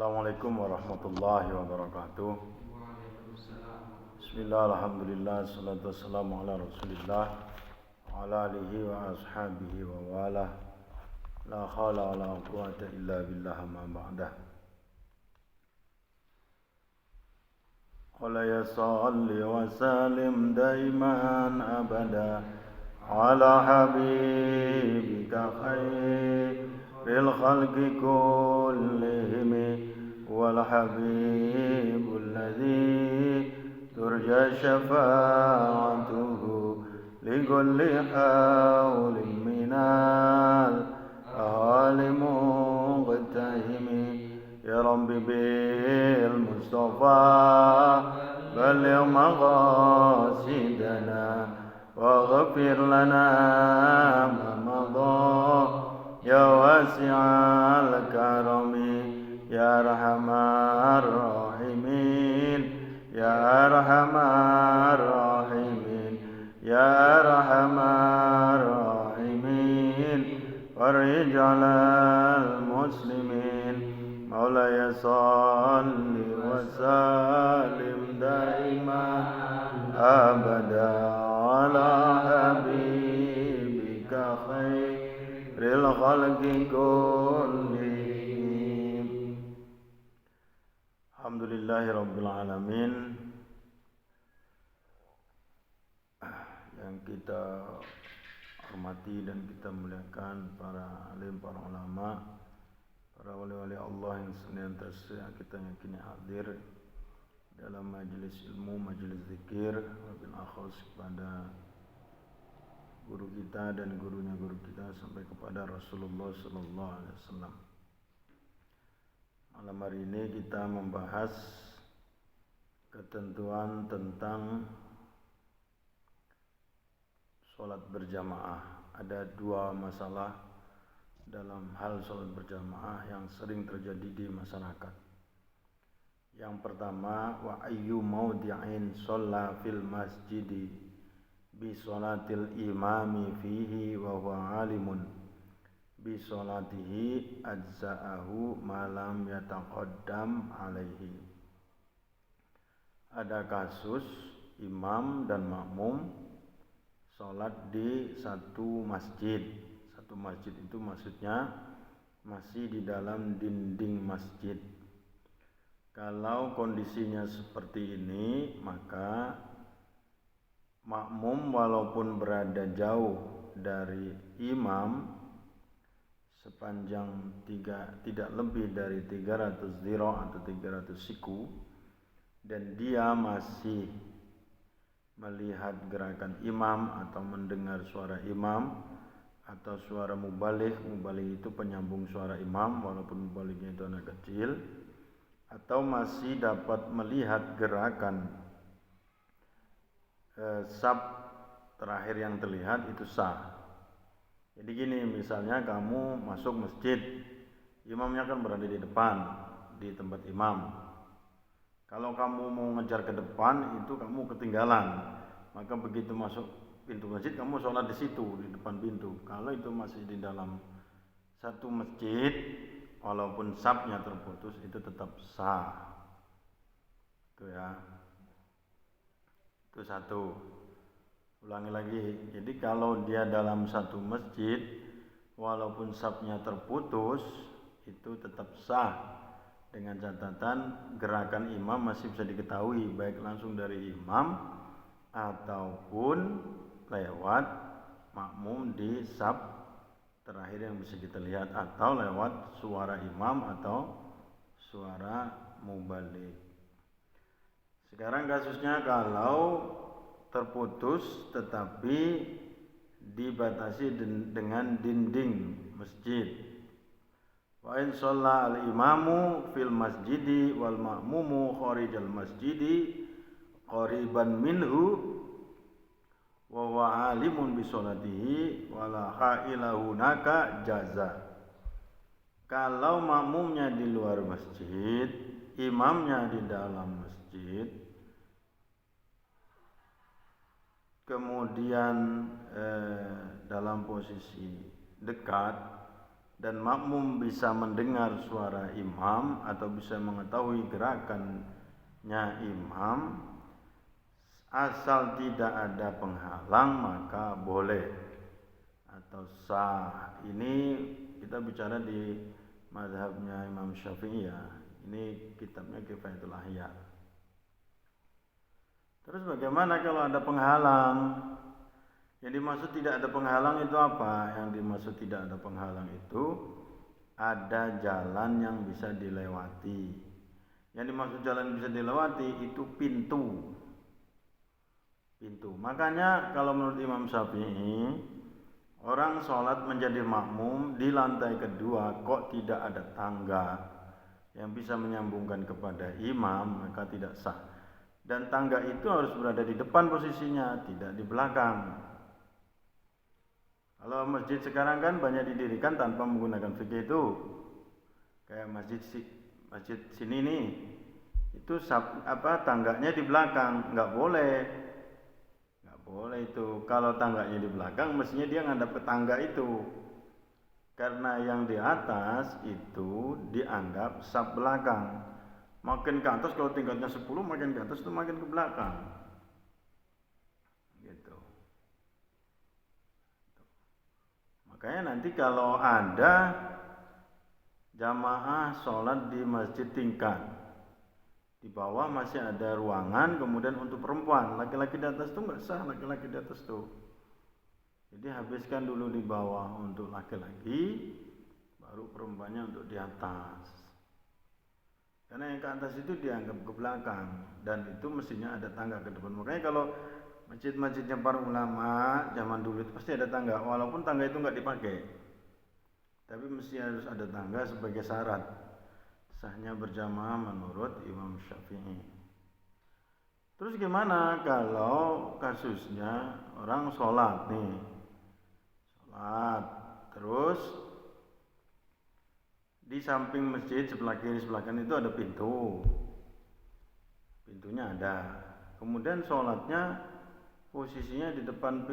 Assalamualaikum warahmatullahi wabarakatuh. Bismillah, alhamdulillah, salatu wassalamu ala rasulillah wa ala alihi wa ashabihi wa wala. La khawla wa la quwata illa billah ma ba'dah. Qala ya salli wa salim daiman abada ala habibika khairil khalqi kullihim wal habibul ladzi turja syafa'atuhu li kulli hawlin minal ahwali muqtahimi ya rabbi bil mustafa balligh maqasidana waghfir lana ma madha ya wasi'al karami ya arhamar rahimin ya arhamar rahimin ya arhamar rahimin farij 'alal muslimin maulaya salli wa sallim daiman abada ala habibika khairil khalqi kullihim. Alhamdulillahi rabbil alamin. Yang kita hormati dan kita muliakan para alim, para ulama, para wali-wali Allah yang senantiasa kita yakini hadir dalam majelis ilmu, majelis zikir, wabil akhos kepada guru kita dan gurunya guru kita sampai kepada Rasulullah sallallahu alaihi wasallam. Malam hari ini kita membahas ketentuan tentang sholat berjamaah. Ada dua masalah dalam hal sholat berjamaah yang sering terjadi di masyarakat. Yang pertama, wa ayyu mawdi'in shalla fil masjidi bi sholatil imami fihi wa huwa alimun bi sholatihi ajza'ahu ma lam yataqaddam alaihi. Ada kasus imam dan makmum sholat di satu masjid. Satu masjid itu maksudnya masih di dalam dinding masjid. Kalau kondisinya seperti ini, maka makmum walaupun berada jauh dari imam sepanjang tidak lebih dari 300 zira' atau 300 siku, dan dia masih melihat gerakan imam atau mendengar suara imam atau suara mubaligh itu penyambung suara imam walaupun mubalighnya itu anak kecil, atau masih dapat melihat gerakan saf terakhir yang terlihat, itu sah. Jadi gini, misalnya kamu masuk masjid, imamnya kan berada di depan di tempat imam. Kalau kamu mau ngejar ke depan, itu kamu ketinggalan. Maka begitu masuk pintu masjid, kamu sholat di situ, di depan pintu. Kalau itu masih di dalam satu masjid, walaupun safnya terputus, itu tetap sah. Itu ya. Itu satu. Ulangi lagi. Jadi kalau dia dalam satu masjid, walaupun safnya terputus, itu tetap sah. Dengan catatan gerakan imam masih bisa diketahui, baik langsung dari imam ataupun lewat makmum di saf terakhir yang bisa kita lihat, atau lewat suara imam atau suara mubaligh. Sekarang kasusnya kalau terputus tetapi dibatasi dengan dinding masjid. Wa in shalla al-imamu fil masjidi wal ma'mumu kharijal masjidi qariban minhu wa huwa alimun bi sholatihi wala ha'ilahu naka jaza. Kalau makmumnya di luar masjid, imamnya di dalam masjid, kemudian dalam posisi dekat, dan makmum bisa mendengar suara imam atau bisa mengetahui gerakannya imam, asal tidak ada penghalang maka boleh atau sah. Ini kita bicara di mazhabnya Imam Syafi'i ya. Ini kitabnya Kifayatul Ahya. Terus bagaimana kalau ada penghalang? Yang dimaksud tidak ada penghalang itu apa? Yang dimaksud tidak ada penghalang itu ada jalan yang bisa dilewati. Yang dimaksud jalan bisa dilewati itu pintu. Makanya kalau menurut Imam Syafi'i, orang sholat menjadi makmum di lantai kedua kok tidak ada tangga yang bisa menyambungkan kepada imam, maka tidak sah. Dan tangga itu harus berada di depan posisinya, tidak di belakang. Kalau masjid sekarang kan banyak didirikan tanpa menggunakan fikih itu. Kayak masjid sini nih, itu tangganya di belakang, nggak boleh itu. Kalau tangganya di belakang mestinya dia ngadap ke tangga itu, karena yang di atas itu dianggap saf belakang. Makin ke atas, kalau tingkatnya 10 makin ke atas itu makin ke belakang gitu. Makanya nanti kalau ada jamaah sholat di masjid tingkat, di bawah masih ada ruangan, kemudian untuk perempuan, laki-laki di atas tuh nggak sah, laki-laki di atas tuh. Jadi habiskan dulu di bawah untuk laki-laki, baru perempuannya untuk di atas. Karena yang ke atas itu dianggap ke belakang, dan itu mestinya ada tangga ke depan. Makanya kalau masjid-masjidnya para ulama zaman dulu itu pasti ada tangga, walaupun tangga itu nggak dipakai, tapi mesti harus ada tangga sebagai syarat sahnya berjamaah menurut Imam Syafi'i. Terus gimana kalau kasusnya orang sholat nih, terus di samping masjid sebelah kiri sebelah kanan itu ada pintunya ada, kemudian sholatnya posisinya di depan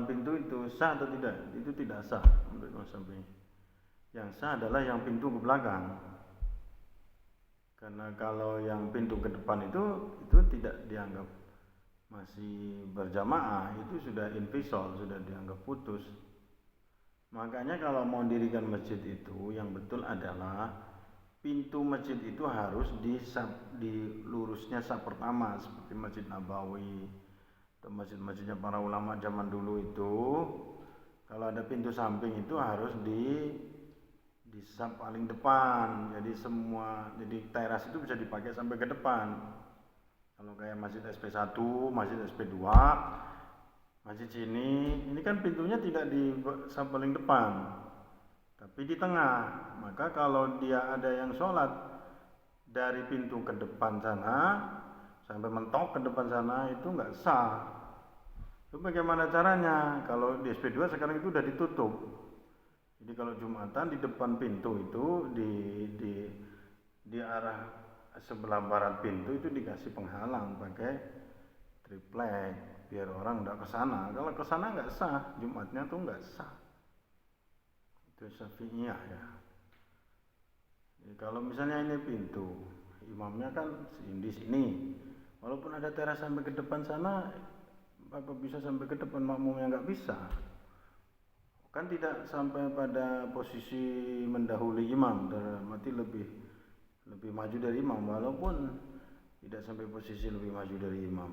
pintu itu sah atau tidak? Itu tidak sah menurut Imam Syafi'i. Yang sah adalah yang pintu ke belakang. Karena kalau yang pintu ke depan itu tidak dianggap masih berjamaah, itu sudah infisal, sudah dianggap putus. Makanya kalau mau dirikan masjid itu yang betul adalah pintu masjid itu harus di lurusnya saf pertama, seperti Masjid Nabawi atau masjid-masjidnya para ulama zaman dulu itu. Kalau ada pintu samping itu harus di saf paling depan, jadi teras itu bisa dipakai sampai ke depan. Kalau kayak Masjid SP1, Masjid SP2, masjid ini kan pintunya tidak di saf paling depan, tapi di tengah. Maka kalau dia ada yang sholat dari pintu ke depan sana sampai mentok ke depan sana itu nggak sah. Itu bagaimana caranya? Kalau di SP2 sekarang itu udah ditutup. Jadi kalau Jumatan di depan pintu itu di arah sebelah barat pintu itu dikasih penghalang pakai triplek biar orang nggak kesana. Kalau kesana nggak sah, Jumatnya tuh nggak sah. Itu Syafi'iyah ya. Jadi kalau misalnya ini pintu, imamnya kan di sini, walaupun ada teras sampai ke depan sana, apa bisa sampai ke depan makmumnya nggak bisa? Kan tidak sampai pada posisi mendahului imam, berarti lebih maju dari imam, walaupun tidak sampai posisi lebih maju dari imam.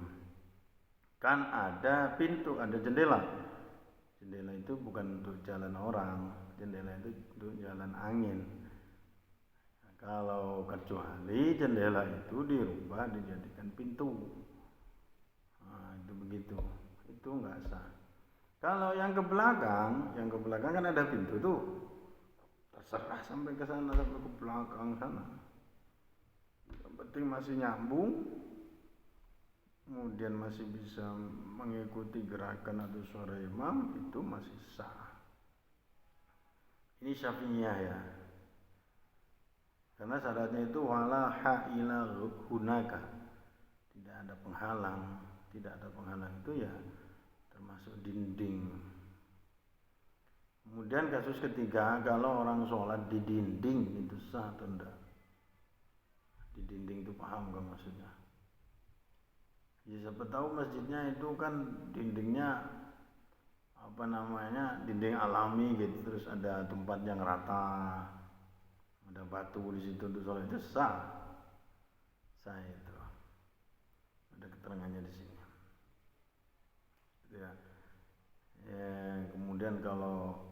Kan ada pintu, ada jendela itu bukan untuk jalan orang, jendela itu untuk jalan angin. Nah, kalau kecuali jendela itu dirubah dijadikan pintu, nah, itu begitu, itu nggak sah. Kalau yang ke belakang kan ada pintu tuh, terserah sampai ke sana, sampai ke belakang sana. Yang penting masih nyambung, kemudian masih bisa mengikuti gerakan atau suara imam, itu masih sah. Ini Syafi'iyah ya. Karena syaratnya itu wala ha'ila hunaka, tidak ada penghalang itu ya termasuk dinding. Kemudian kasus ketiga, kalau orang sholat di dinding itu sah atau enggak? Di dinding itu paham kan maksudnya? Ya siapa tahu masjidnya itu kan dindingnya apa namanya, dinding alami gitu, terus ada tempat yang rata, ada batu di situ untuk sholat, itu sah. Sah itu. Ada keterangannya di sini. Gitu ya. Kemudian kalau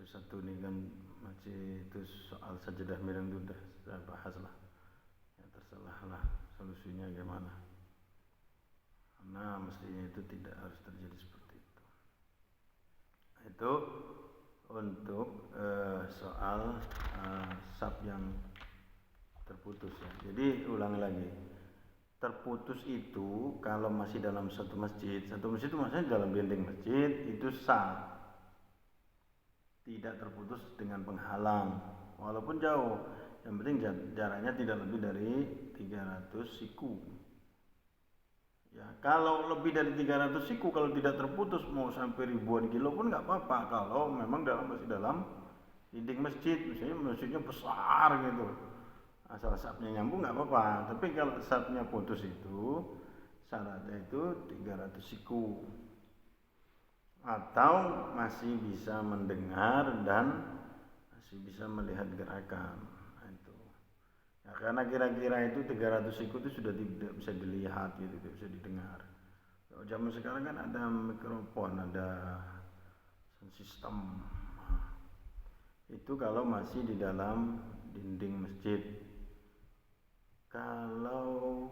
satu ini kan masih itu soal sajadah miring itu udah saya bahas lah. Ya terserah lah solusinya gimana. Karena mestinya itu tidak harus terjadi seperti itu. Itu untuk soal saf yang terputus ya. Jadi ulangi lagi. Terputus itu kalau masih dalam satu masjid itu maksudnya dalam dinding masjid itu sah. Tidak terputus dengan penghalang walaupun jauh, yang penting jaraknya tidak lebih dari 300 siku ya. Kalau lebih dari 300 siku, kalau tidak terputus mau sampai ribuan kilo pun nggak apa-apa, kalau memang masih dalam dinding masjid, misalnya masjidnya besar gitu, asal sapnya nyambung nggak apa-apa. Tapi kalau sapnya putus itu syaratnya itu 300 siku atau masih bisa mendengar dan masih bisa melihat gerakan. Nah, itu ya, karena kira-kira itu 300 siku itu sudah tidak bisa dilihat gitu, tidak bisa didengar. Kalau zaman sekarang kan ada mikrofon, ada sound system. Nah, itu kalau masih di dalam dinding masjid. Kalau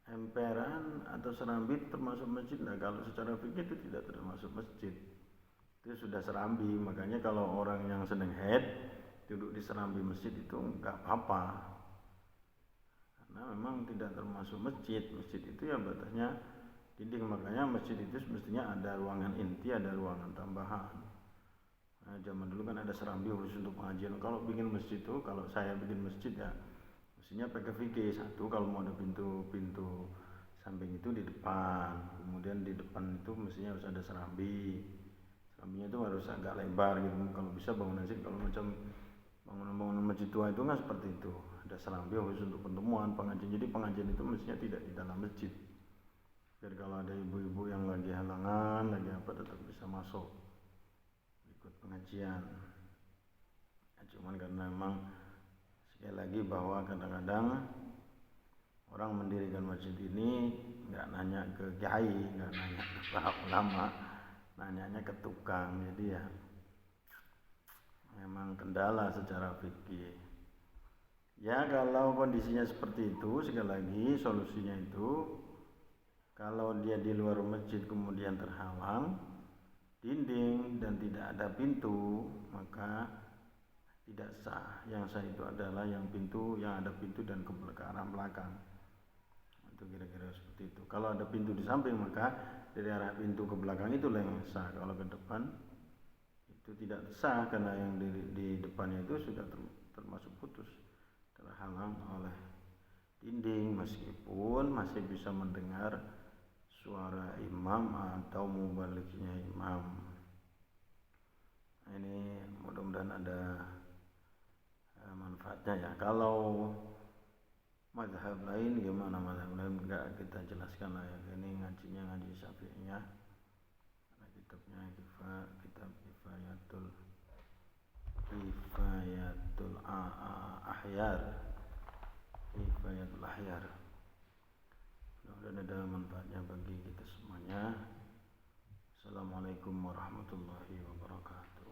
emperan atau serambi termasuk masjid? Nah, kalau secara fikih itu tidak termasuk masjid, itu sudah serambi. Makanya kalau orang yang sedang haid duduk di serambi masjid itu enggak apa-apa, karena memang tidak termasuk masjid. Masjid itu ya batasnya dinding, makanya masjid itu semestinya ada ruangan inti, ada ruangan tambahan. Nah, zaman dulu kan ada serambi khusus untuk pengajian. Kalau bikin masjid itu, kalau saya bikin masjid ya mestinya pakai fikih. Satu, kalau mau ada pintu samping itu di depan, kemudian di depan itu mestinya harus ada serambi. Serambinya itu harus agak lebar gitu, kalau bisa bangunan masjid, kalau macam bangunan masjid tua itu nggak seperti itu, ada serambi khusus untuk pertemuan pengajian. Jadi pengajian itu mestinya tidak di dalam masjid, biar kalau ada ibu-ibu yang lagi halangan, lagi apa, tetap bisa masuk ikut pengajian. Nah, cuman karena memang sekali lagi bahwa kadang-kadang orang mendirikan masjid ini nggak nanya ke kiai, nggak nanya ke para ulama, nanyanya ke tukang. Jadi ya memang kendala secara fikih. Ya kalau kondisinya seperti itu, sekali lagi solusinya itu kalau dia di luar masjid kemudian terhalang dinding dan tidak ada pintu, maka tidak sah. Yang sah itu adalah yang ada pintu dan ke arah belakang. Itu kira-kira seperti itu. Kalau ada pintu di samping, maka dari arah pintu ke belakang itulah yang sah. Kalau ke depan itu tidak sah, karena yang di depannya itu sudah termasuk putus, terhalang oleh dinding, meskipun masih bisa mendengar suara imam atau mubaliknya imam. Nah, ini mudah-mudahan ada manfaatnya ya. Kalau mazhab lain gimana, mazhab lain enggak kita jelaskan lah ya. Ini ngaji Syafi'iyah. Ada kitabnya kitab Kifayatul Ahyar. Kifayatul Ahyar. Mudah-mudahan ada manfaatnya bagi kita semuanya. Assalamualaikum warahmatullahi wabarakatuh.